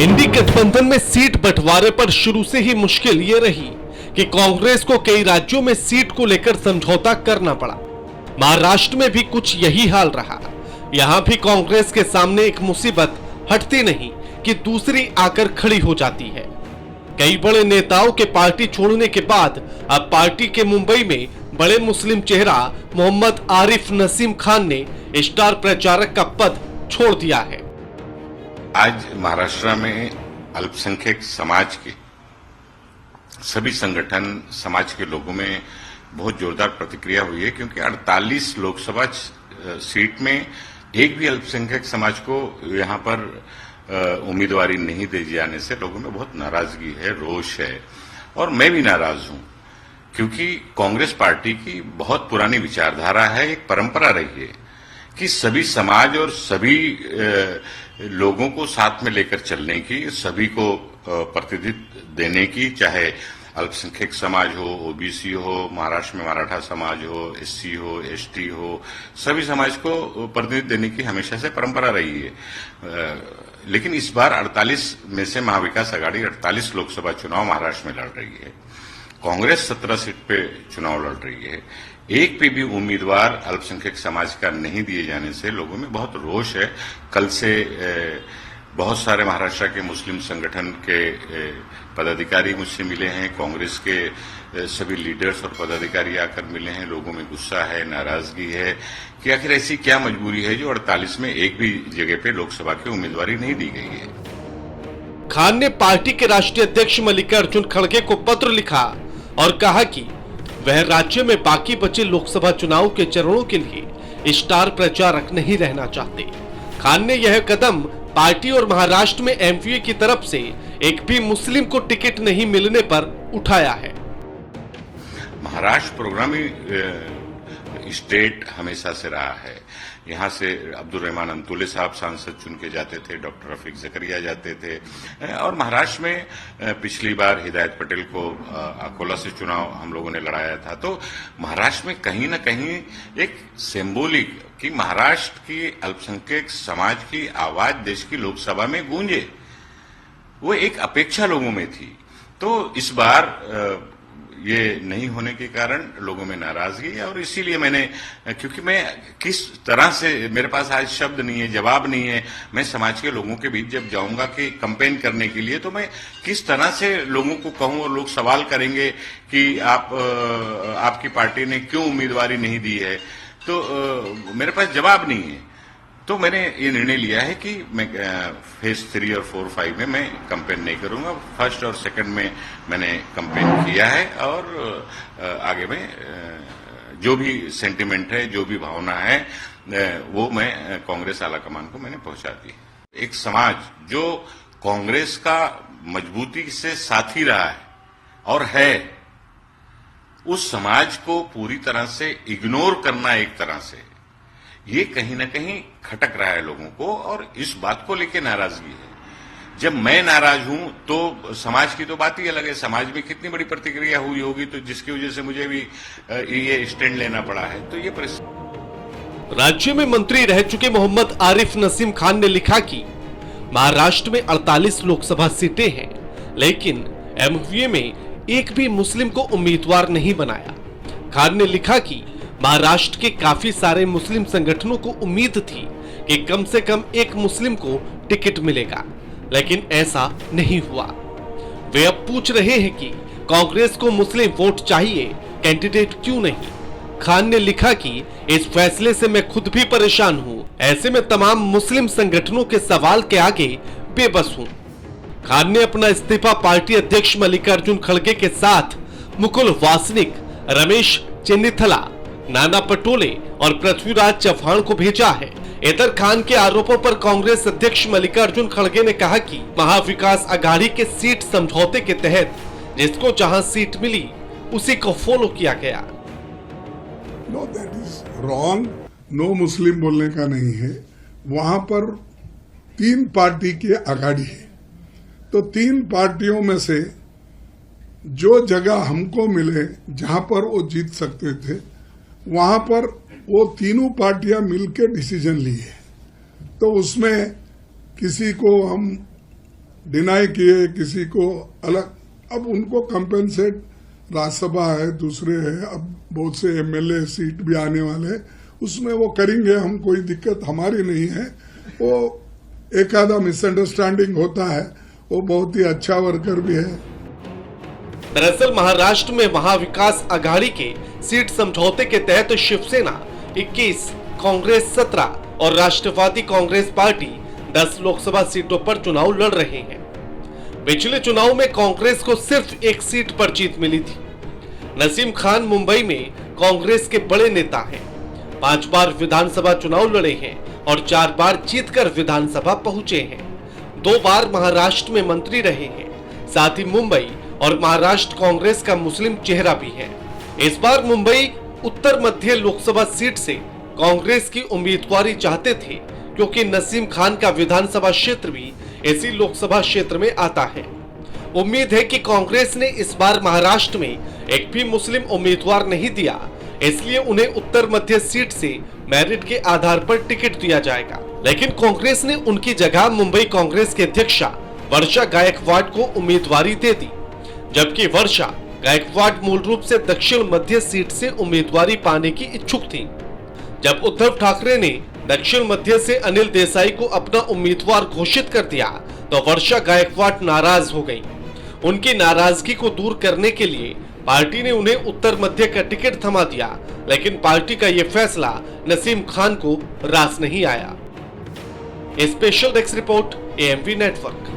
इंडी गठबंधन में सीट बंटवारे पर शुरू से ही मुश्किल ये रही कि कांग्रेस को कई राज्यों में सीट को लेकर समझौता करना पड़ा। महाराष्ट्र में भी कुछ यही हाल रहा। यहां भी कांग्रेस के सामने एक मुसीबत हटती नहीं कि दूसरी आकर खड़ी हो जाती है। कई बड़े नेताओं के पार्टी छोड़ने के बाद अब पार्टी के मुंबई में बड़े मुस्लिम चेहरा मोहम्मद आरिफ नसीम खान ने स्टार प्रचारक का पद छोड़ दिया है। आज महाराष्ट्र में अल्पसंख्यक समाज के सभी संगठन, समाज के लोगों में बहुत जोरदार प्रतिक्रिया हुई है, क्योंकि 48 लोकसभा सीट में एक भी अल्पसंख्यक समाज को यहां पर उम्मीदवारी नहीं दे जाने से लोगों में बहुत नाराजगी है, रोष है। और मैं भी नाराज हूं, क्योंकि कांग्रेस पार्टी की बहुत पुरानी विचारधारा है, एक परंपरा रही है कि सभी समाज और सभी लोगों को साथ में लेकर चलने की, सभी को प्रतिनिधित्व देने की, चाहे अल्पसंख्यक समाज हो, ओबीसी हो, महाराष्ट्र में मराठा समाज हो, एससी हो, एसटी हो, सभी समाज को प्रतिनिधित्व देने की हमेशा से परंपरा रही है। लेकिन इस बार 48 में से महाविकास आघाड़ी 48 लोकसभा चुनाव महाराष्ट्र में लड़ रही है। कांग्रेस 17 सीट पे चुनाव लड़ रही है। एक पे भी उम्मीदवार अल्पसंख्यक समाज का नहीं दिए जाने से लोगों में बहुत रोष है। कल से बहुत सारे महाराष्ट्र के मुस्लिम संगठन के पदाधिकारी मुझसे मिले हैं, कांग्रेस के सभी लीडर्स और पदाधिकारी आकर मिले हैं। लोगों में गुस्सा है, नाराजगी है कि आखिर ऐसी क्या मजबूरी है जो 48 में एक भी जगह पे लोकसभा की उम्मीदवारी नहीं दी गई है। खान ने पार्टी के राष्ट्रीय अध्यक्ष मल्लिकार्जुन खड़गे को पत्र लिखा और कहा कि वह राज्य में बाकी बचे लोकसभा चुनाव के चरणों के लिए स्टार प्रचारक नहीं रहना चाहते। खान ने यह कदम पार्टी और महाराष्ट्र में एमपीए की तरफ से एक भी मुस्लिम को टिकट नहीं मिलने पर उठाया है। महाराष्ट्र प्रोग्रामी स्टेट हमेशा से रहा है। यहां से अब्दुल रहमान अंतुले साहब सांसद चुन के जाते थे, डॉक्टर रफीक जकरिया जाते थे। और महाराष्ट्र में पिछली बार हिदायत पटेल को अकोला से चुनाव हम लोगों ने लड़ाया था। तो महाराष्ट्र में कहीं न कहीं एक सिंबॉलिक कि महाराष्ट्र की अल्पसंख्यक समाज की आवाज देश की लोकसभा में गूंजे, वो एक अपेक्षा लोगों में थी। तो इस बार ये नहीं होने के कारण लोगों में नाराजगी है। और इसीलिए मैंने, क्योंकि मैं किस तरह से, मेरे पास आज शब्द नहीं है, जवाब नहीं है, मैं समाज के लोगों के बीच जब जाऊंगा कि कैंपेन करने के लिए, तो मैं किस तरह से लोगों को कहूं और लोग सवाल करेंगे कि आपकी पार्टी ने क्यों उम्मीदवारी नहीं दी है, तो मेरे पास जवाब नहीं है। तो मैंने ये निर्णय लिया है कि मैं फेज 3 और 4, 5 में मैं कैंपेन नहीं करूंगा। फर्स्ट और सेकंड में मैंने कैंपेन किया है और आगे में जो भी सेंटिमेंट है, जो भी भावना है, वो मैं कांग्रेस आलाकमान को मैंने पहुंचा दी। एक समाज जो कांग्रेस का मजबूती से साथी रहा है और है, उस समाज को पूरी तरह से इग्नोर करना एक तरह से, ये कहीं न कहीं खटक रहा है लोगों को, और इस बात को लेकर नाराजगी है। जब मैं नाराज हूं तो समाज की तो बात ही अलग है। समाज में कितनी बड़ी प्रतिक्रिया हुई होगी, तो जिसकी वजह से मुझे भी ये स्टैंड लेना पड़ा है। तो ये राज्य में मंत्री रह चुके मोहम्मद आरिफ नसीम खान ने लिखा कि महाराष्ट्र में 48 लोकसभा सीटें हैं, लेकिन एमपीए में एक भी मुस्लिम को उम्मीदवार नहीं बनाया। खान ने लिखा कि महाराष्ट्र के काफी सारे मुस्लिम संगठनों को उम्मीद थी कि कम से कम एक मुस्लिम को टिकट मिलेगा, लेकिन ऐसा नहीं हुआ। वे अब पूछ रहे हैं कि कांग्रेस को मुस्लिम वोट चाहिए, कैंडिडेट क्यों नहीं। खान ने लिखा कि इस फैसले से मैं खुद भी परेशान हूं। ऐसे में तमाम मुस्लिम संगठनों के सवाल के आगे बेबस हूं। खान ने अपना इस्तीफा पार्टी अध्यक्ष मल्लिकार्जुन खड़गे के साथ मुकुल वासनिक, रमेश चेन्नीथला, नाना पटोले और पृथ्वीराज चव्हाण को भेजा है। इधर खान के आरोपों पर कांग्रेस अध्यक्ष मल्लिकार्जुन खड़गे ने कहा कि महाविकास आघाड़ी के सीट समझौते के तहत जिसको जहां सीट मिली उसी को फॉलो किया गया। No, that is wrong. No Muslim बोलने का नहीं है। वहां पर 3 पार्टी की आघाड़ी है, तो 3 पार्टियों में से जो जगह हमको मिले जहां पर वो जीत सकते थे, वहां पर वो तीनों पार्टियां मिलकर डिसीजन ली है। तो उसमें किसी को हम डिनाई किए, किसी को अलग। अब उनको कंपेंसेट, राज्यसभा है, दूसरे है, अब बहुत से एमएलए सीट भी आने वाले हैं, उसमें वो करेंगे, हम कोई दिक्कत हमारी नहीं है। वो एक आधा मिसअंडरस्टैंडिंग होता है, वो बहुत ही अच्छा वर्कर भी है। दरअसल महाराष्ट्र में महाविकास आघाड़ी के सीट समझौते के तहत शिवसेना 21, कांग्रेस 17 और राष्ट्रवादी कांग्रेस पार्टी 10 लोकसभा सीटों पर चुनाव लड़ रहे हैं। पिछले चुनाव में कांग्रेस को सिर्फ एक सीट पर जीत मिली थी। नसीम खान मुंबई में कांग्रेस के बड़े नेता हैं। 5 बार विधानसभा चुनाव लड़े हैं और 4 बार जीतकर विधानसभा पहुंचे हैं। 2 बार महाराष्ट्र में मंत्री रहे हैं। साथ ही मुंबई और महाराष्ट्र कांग्रेस का मुस्लिम चेहरा भी है। इस बार मुंबई उत्तर मध्य लोकसभा सीट से कांग्रेस की उम्मीदवारी चाहते थे, क्योंकि नसीम खान का विधानसभा क्षेत्र भी इसी लोकसभा क्षेत्र में आता है। उम्मीद है कि कांग्रेस ने इस बार महाराष्ट्र में एक भी मुस्लिम उम्मीदवार नहीं दिया, इसलिए उन्हें उत्तर मध्य सीट से मेरिट के आधार पर टिकट दिया जाएगा। लेकिन कांग्रेस ने उनकी जगह मुंबई कांग्रेस की अध्यक्षा वर्षा गायकवाड़ को उम्मीदवारी दे दी, जबकि वर्षा गायकवाड़ मूल रूप से दक्षिण मध्य सीट से उम्मीदवारी पाने की इच्छुक थी। जब उद्धव ठाकरे ने दक्षिण मध्य से अनिल देसाई को अपना उम्मीदवार घोषित कर दिया तो वर्षा गायकवाड़ नाराज हो गई। उनकी नाराजगी को दूर करने के लिए पार्टी ने उन्हें उत्तर मध्य का टिकट थमा दिया, लेकिन पार्टी का यह फैसला नसीम खान को रास नहीं आया। Special desk report, AMV network.